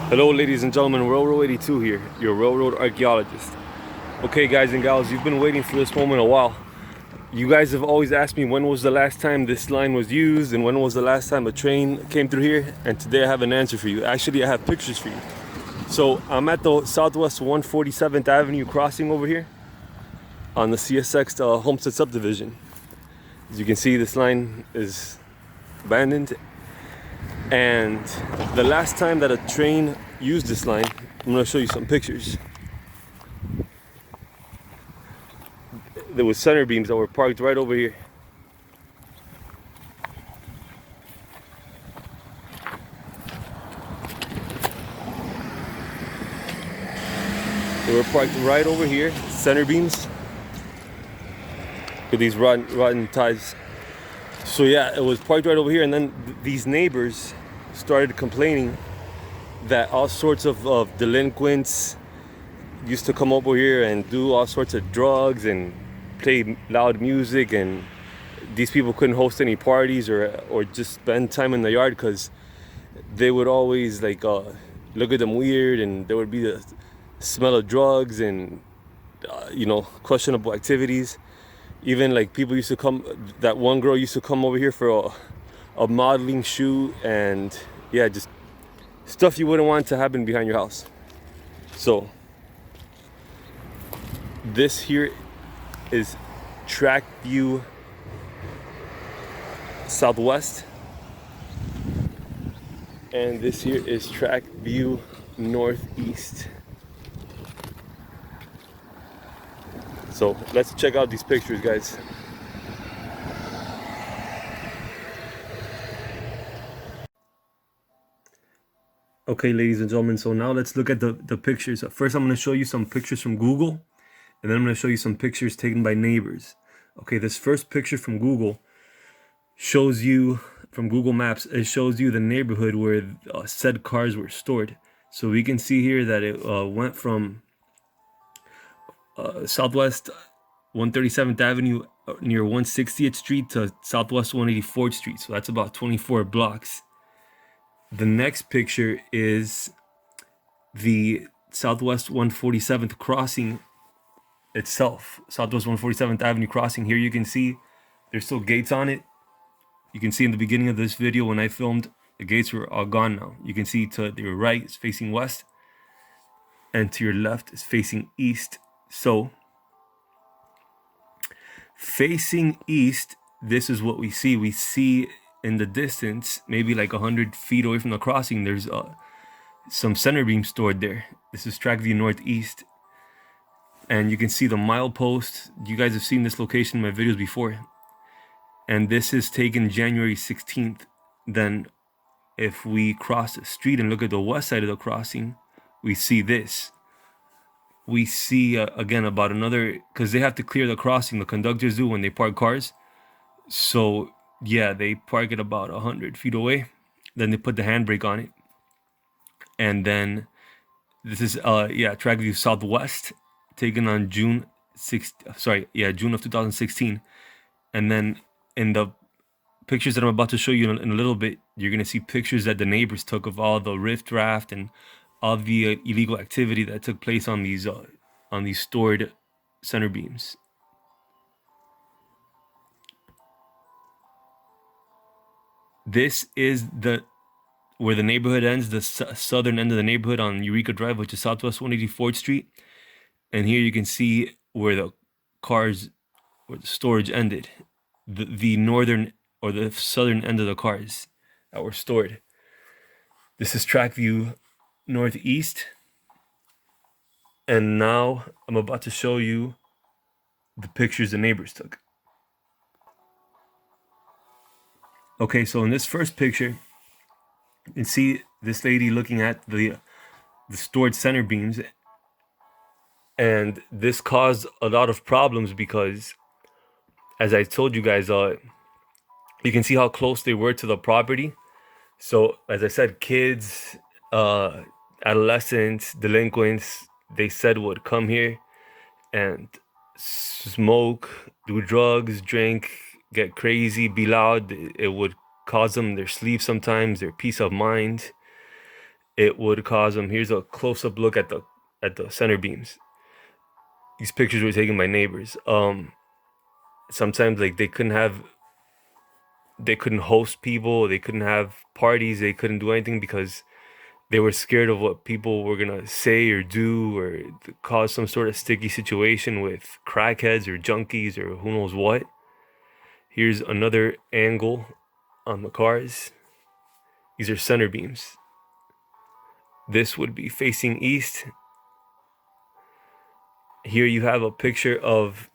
Hello ladies and gentlemen, Railroad 82 here, your railroad archaeologist. Okay guys and gals, you've been waiting for this moment a while. You guys have always asked me when was the last time this line was used and when was the last time a train came through here, and today I have an answer for you. Actually, I have pictures for you. So I'm at the Southwest 147th Avenue crossing over here on the CSX Homestead Subdivision. As you can see, this line is abandoned. And the last time that a train used this line, I'm going to show you some pictures. There was center beams that were parked right over here. They were parked right over here, center beams. With these rotten ties. So yeah, it was parked right over here, and then these neighbors started complaining that all sorts of delinquents used to come over here and do all sorts of drugs and play loud music, and these people couldn't host any parties or just spend time in the yard because they would always look at them weird, and there would be the smell of drugs and questionable activities. Even like people used to come, that one girl used to come over here for a modeling shoot, and yeah, just stuff you wouldn't want to happen behind your house. So this here is Track View Southwest, and this here is Track View Northeast. So let's check out these pictures, guys. Okay, ladies and gentlemen, so now let's look at the pictures. First, I'm going to show you some pictures from Google, and then I'm going to show you some pictures taken by neighbors. Okay, this first picture from Google shows you, from Google Maps, it shows you the neighborhood where said cars were stored. So we can see here that it went from Southwest 137th Avenue near 160th Street to Southwest 184th Street. So that's about 24 blocks. The next picture is the Southwest 147th crossing itself. Southwest 147th Avenue crossing. Here you can see there's still gates on it. You can see in the beginning of this video when I filmed, the gates were all gone now. You can see to your right is facing west, and to your left is facing east. So facing east, this is what we see. We see in the distance, maybe like 100 feet away from the crossing, there's some center beam stored there. This is Track View Northeast, and you can see the milepost. You guys have seen this location in my videos before, and this is taken January 16th. Then if we cross the street and look at the west side of the crossing, we see this. We see again about another, because they have to clear the crossing, the conductors do when they park cars. So yeah, they park it about 100 feet away, then they put the handbrake on it. And then this is Track View Southwest, taken on June of 2016. And then in the pictures that I'm about to show you in a little bit, you're gonna see pictures that the neighbors took of all the rift raft and all the illegal activity that took place on these stored center beams. This is where the neighborhood ends, the southern end of the neighborhood on Eureka Drive, which is Southwest 184th Street. And here you can see where the storage ended, the northern or the southern end of the cars that were stored. This is Track View Northeast, and now I'm about to show you the pictures the neighbors took. Okay, so in this first picture, you can see this lady looking at the stored center beams, and this caused a lot of problems because, as I told you guys, you can see how close they were to the property. So as I said, kids, adolescents, delinquents, they said would come here and smoke, do drugs, drink, get crazy, be loud. It would cause them their sleep sometimes, their peace of mind. it would cause them. Here's a close-up look at the center beams. These pictures were taken by neighbors. Sometimes like they couldn't host people, they couldn't have parties, they couldn't do anything because they were scared of what people were gonna say or do, or cause some sort of sticky situation with crackheads or junkies or who knows what. Here's another angle on the cars. These are center beams. This would be facing east. Here you have a picture of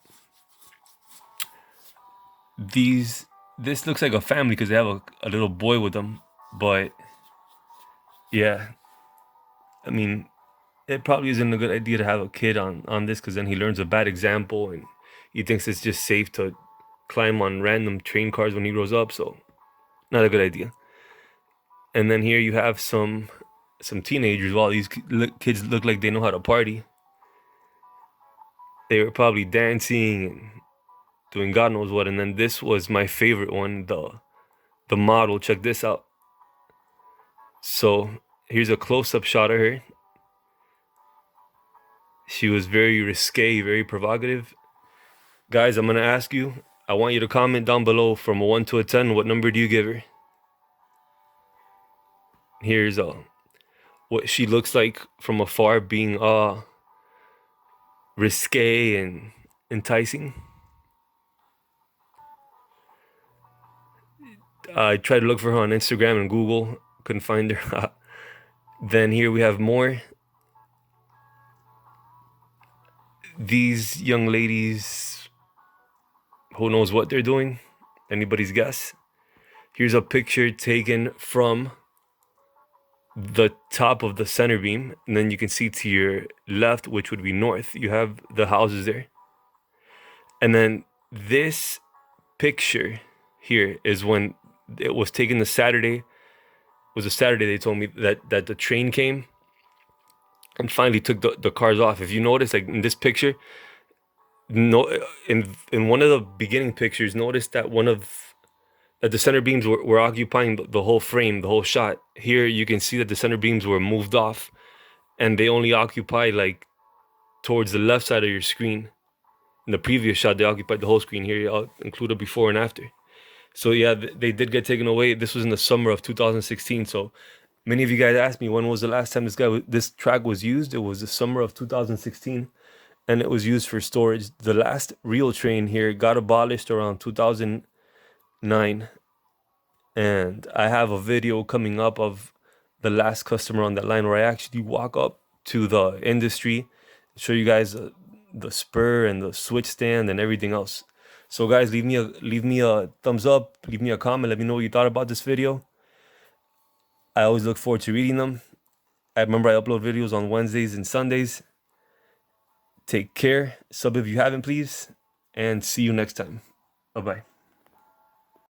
these. This looks like a family because they have a little boy with them. But yeah, I mean, it probably isn't a good idea to have a kid on this because then he learns a bad example and he thinks it's just safe to climb on random train cars when he grows up. So not a good idea. And then here you have some teenagers. Wow, these kids look like they know how to party. They were probably dancing and doing God knows what. And then this was my favorite one, the model. Check this out. So here's a close-up shot of her. She was very risque, very provocative. Guys, I'm gonna ask you, I want you to comment down below from a 1 to a 10, what number do you give her? Here's what she looks like from afar, being risque and enticing. I tried to look for her on Instagram and Google, couldn't find her. Then here we have more. These young ladies, who knows what they're doing? Anybody's guess? Here's a picture taken from the top of the center beam, and then you can see to your left, which would be north, you have the houses there. And then this picture here is when it was taken the Saturday. It was a Saturday, they told me that the train came and finally took the cars off. If you notice, like in this picture, no, in one of the beginning pictures, notice that the center beams were occupying the whole frame, the whole shot. Here you can see that the center beams were moved off and they only occupy like towards the left side of your screen. In the previous shot, they occupied the whole screen. Here I'll include a before and after. So yeah, they did get taken away. This was in the summer of 2016. So many of you guys asked me, when was the last time this track was used? It was the summer of 2016, and it was used for storage. The last real train here got abolished around 2009, and I have a video coming up of the last customer on that line where I actually walk up to the industry, show you guys the spur and the switch stand and everything else. So guys, leave me a thumbs up, leave me a comment, let me know what you thought about this video. I always look forward to reading them. I remember I upload videos on Wednesdays and Sundays. Take care, sub if you haven't, please, and see you next time. Bye-bye.